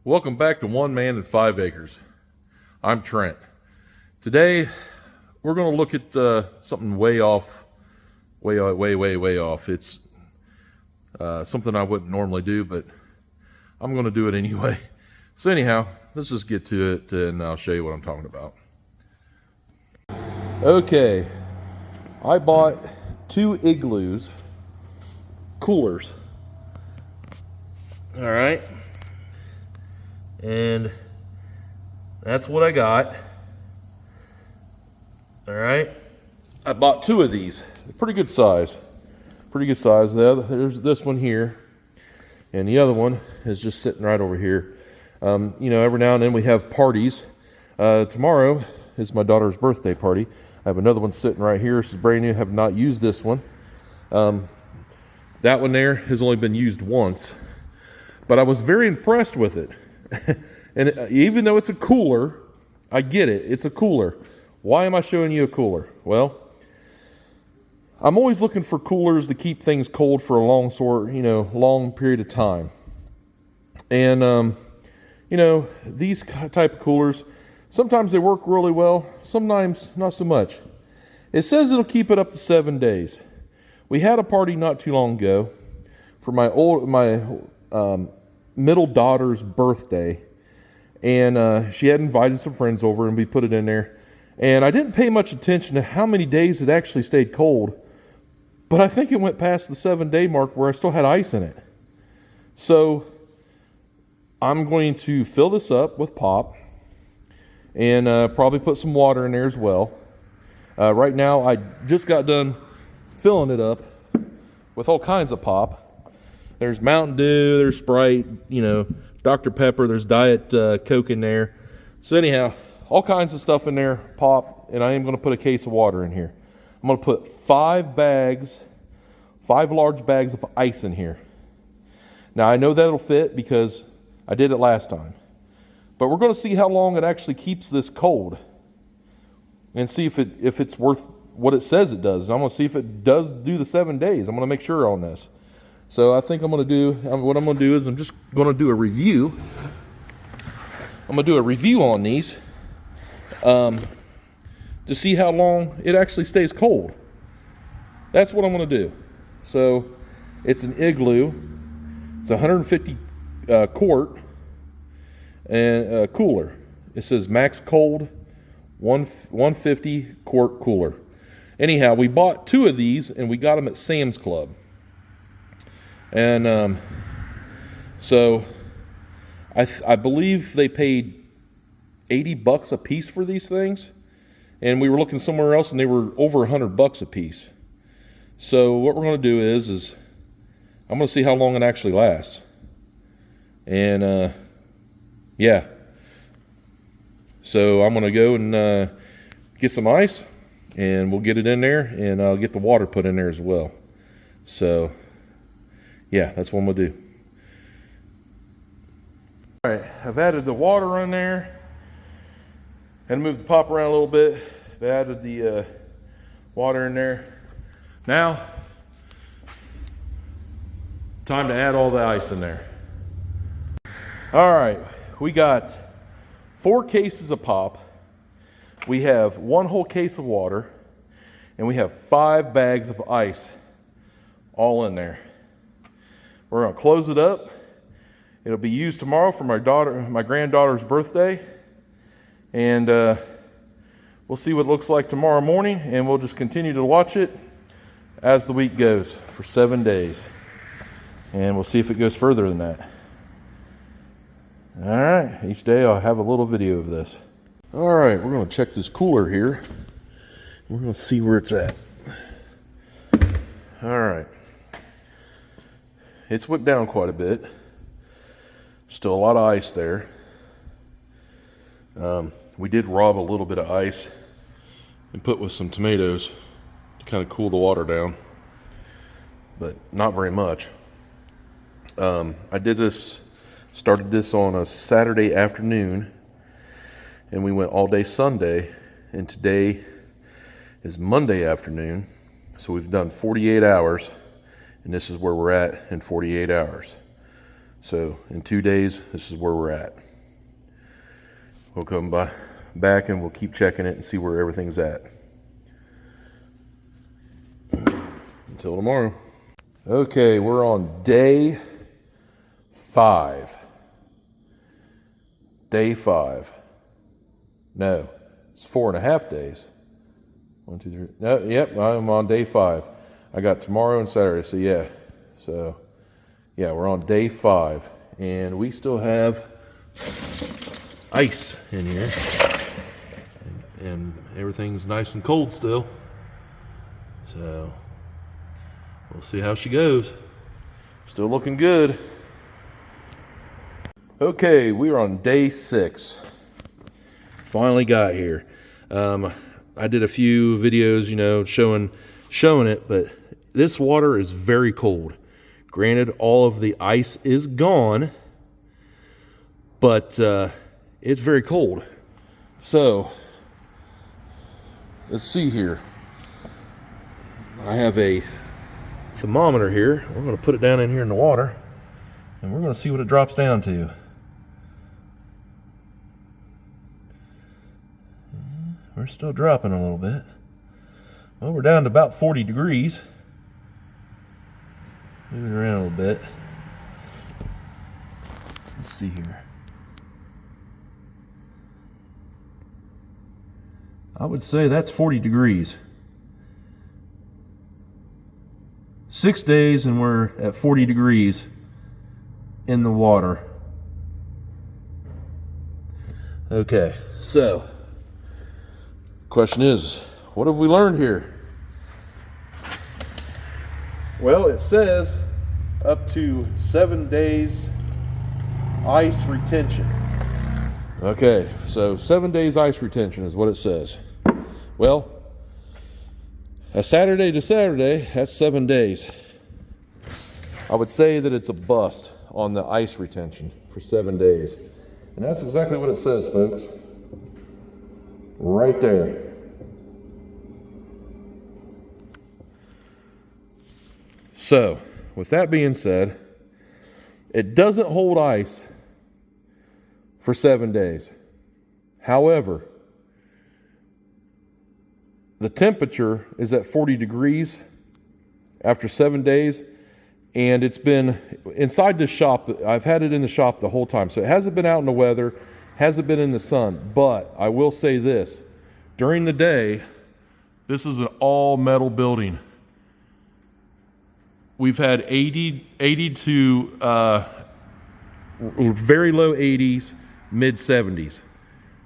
Welcome back to One Man and 5 Acres. I'm Trent. Today, we're going to look at something way off. It's something I wouldn't normally do, but I'm going to do it anyway. So anyhow, let's just get to it and I'll show you what I'm talking about. Okay, I bought 2 Igloos coolers. All right. And that's what I got. All right. I bought 2 of these. Pretty good size. There's this one here, and the other one is just sitting right over here. You know, every now and then we have parties. Tomorrow is my daughter's birthday party. I have another one sitting right here. This is brand new. I have not used this one. That one there has only been used once, but I was very impressed with it. And even though it's a cooler, I get it. It's a cooler. Why am I showing you a cooler? Well, I'm always looking for coolers to keep things cold for a long period of time. And these type of coolers, sometimes they work really well, sometimes not so much. It says it'll keep it up to 7 days. We had a party not too long ago for my middle daughter's birthday, and she had invited some friends over, and we put it in there. And I didn't pay much attention to how many days it actually stayed cold, but I think it went past the 7-day mark where I still had ice in it. So I'm going to fill this up with pop and probably put some water in there as well. Right now I just got done filling it up with all kinds of pop. There's Mountain Dew, there's Sprite, Dr. Pepper, there's Diet Coke in there. So anyhow, all kinds of stuff in there, pop, and I am going to put a case of water in here. I'm going to put 5 large bags of ice in here. Now I know that'll fit because I did it last time. But we're going to see how long it actually keeps this cold and see if it's worth what it says it does. And I'm going to see if it does do the 7 days. I'm going to make sure on this. So I think what I'm going to do is I'm just going to do a review. I'm going to do a review on these to see how long it actually stays cold. That's what I'm going to do. So it's an Igloo. It's 150 quart and cooler. It says max cold 150 quart cooler. Anyhow, we bought 2 of these and we got them at Sam's Club. And so I believe they paid $80 a piece for these things, and we were looking somewhere else and they were over $100 a piece. So what we're going to do is I'm going to see how long it actually lasts. And yeah, so I'm going to go and get some ice, and we'll get it in there, and I'll get the water put in there as well. So yeah, that's what I'm gonna do. All right, I've added the water in there and moved the pop around a little bit. I've added the water in there. Now, time to add all the ice in there. All right, we got 4 cases of pop. We have 1 whole case of water, and we have 5 bags of ice all in there. We're going to close it up. It'll be used tomorrow for my granddaughter's birthday. And we'll see what it looks like tomorrow morning, and we'll just continue to watch it as the week goes for 7 days. And we'll see if it goes further than that. All right, each day I'll have a little video of this. All right, we're going to check this cooler here. We're going to see where it's at. All right. It's went down quite a bit. Still a lot of ice there. We did rob a little bit of ice and put with some tomatoes to kind of cool the water down, but not very much. I started this on a Saturday afternoon, and we went all day Sunday, and today is Monday afternoon, so we've done 48 hours, and this is where we're at in 48 hours. So in 2 days, this is where we're at. We'll come back and we'll keep checking it and see where everything's at. Until tomorrow. Okay, we're on day 5. Day 5. No, it's 4.5 days. 1, 2, 3. No, yep, I'm on day 5. I got tomorrow and Saturday, so yeah. So, yeah, we're on day 5. And we still have ice in here. And everything's nice and cold still. So, we'll see how she goes. Still looking good. Okay, we're on day 6. Finally got here. I did a few videos, showing it, but this water is very cold. Granted, all of the ice is gone, but it's very cold. So, let's see here. I have a thermometer here. We're going to put it down in here in the water, and we're going to see what it drops down to. We're still dropping a little bit. Well, we're down to about 40 degrees. Moving around a little bit. Let's see here. I would say that's 40 degrees. 6 days and we're at 40 degrees in the water. Okay, so question is, what have we learned here? Well, it says up to 7 days ice retention. Okay, so 7 days ice retention is what it says. Well, a Saturday to Saturday, that's 7 days. I would say that it's a bust on the ice retention for 7 days. And that's exactly what it says, folks. Right there. So, with that being said, it doesn't hold ice for 7 days. However, the temperature is at 40 degrees after 7 days, and it's been inside this shop. I've had it in the shop the whole time, so it hasn't been out in the weather, hasn't been in the sun. But I will say this, during the day, this is an all metal building. We've had 80 to very low 80s, mid 70s.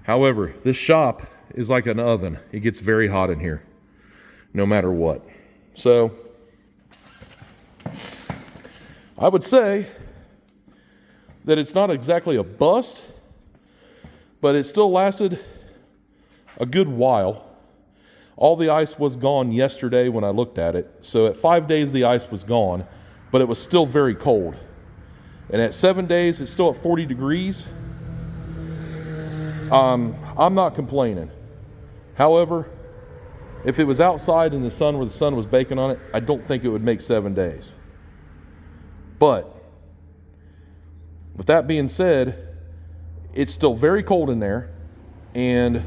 However, this shop is like an oven. It gets very hot in here, no matter what. So, I would say that it's not exactly a bust, but it still lasted a good while. All the ice was gone yesterday when I looked at it. So at 5 days, the ice was gone, but it was still very cold. And at 7 days, it's still at 40 degrees. I'm not complaining. However, if it was outside in the sun where the sun was baking on it, I don't think it would make 7 days. But with that being said, it's still very cold in there, and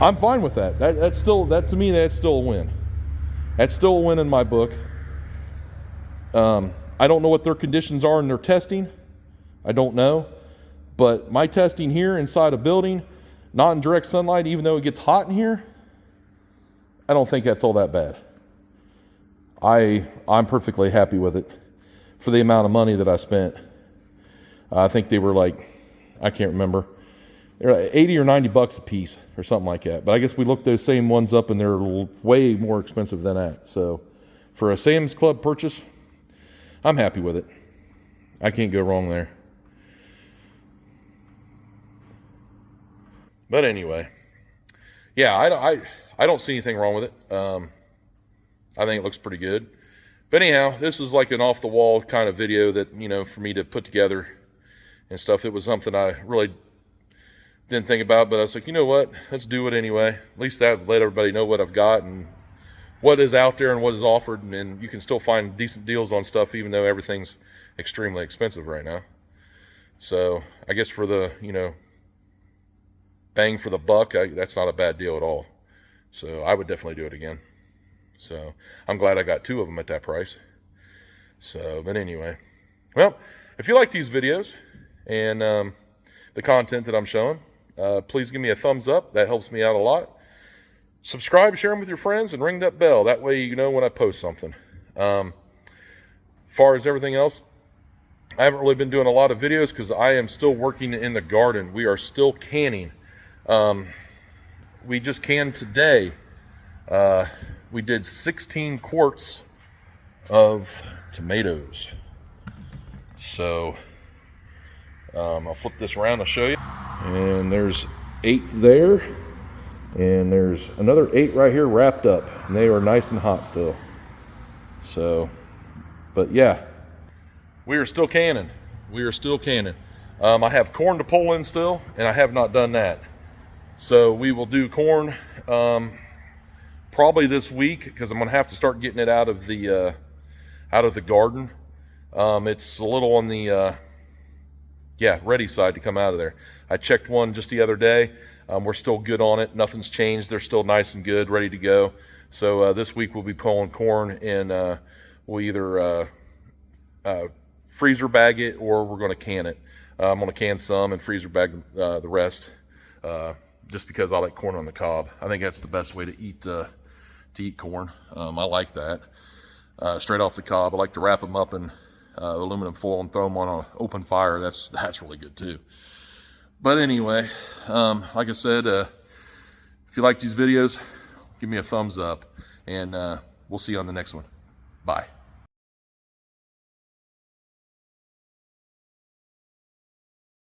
I'm fine with that. To me, that's still a win. That's still a win in my book. I don't know what their conditions are in their testing. I don't know. But my testing here inside a building, not in direct sunlight, even though it gets hot in here, I don't think that's all that bad. I'm perfectly happy with it for the amount of money that I spent. I think they were like, I can't remember. They're like 80 or 90 bucks a piece or something like that. But I guess we looked those same ones up and they're way more expensive than that. So for a Sam's Club purchase, I'm happy with it. I can't go wrong there. But anyway, yeah, I don't see anything wrong with it. I think it looks pretty good. But anyhow, this is like an off-the-wall kind of video that, for me to put together and stuff. It was something I really didn't think about, but I was like, you know what? Let's do it anyway. At least that let everybody know what I've got and what is out there and what is offered, and you can still find decent deals on stuff even though everything's extremely expensive right now. So I guess for the, you know, bang for the buck, that's not a bad deal at all. So I would definitely do it again. So I'm glad I got 2 of them at that price. So, but anyway, well, if you like these videos and the content that I'm showing, please give me a thumbs up. That helps me out a lot. Subscribe, share them with your friends, and ring that bell. That way you know when I post something. As far as everything else, I haven't really been doing a lot of videos because I am still working in the garden. We are still canning. We just canned today. We did 16 quarts of tomatoes. So I'll flip this around to show you. And there's 8 there. And there's another 8 right here wrapped up. And they are nice and hot still. So, but yeah, we are still canning. We are still canning. I have corn to pull in still, and I have not done that. So we will do corn probably this week, because I'm gonna have to start getting it out of the garden. It's a little on the ready side to come out of there. I checked one just the other day. We're still good on it. Nothing's changed. They're still nice and good, ready to go. So this week we'll be pulling corn, and we'll either freezer bag it or we're going to can it. I'm going to can some and freezer bag the rest, just because I like corn on the cob. I think that's the best way to eat corn. I like that straight off the cob. I like to wrap them up in aluminum foil and throw them on an open fire. That's really good too. But anyway, like I said, if you like these videos, give me a thumbs up, and we'll see you on the next one. Bye.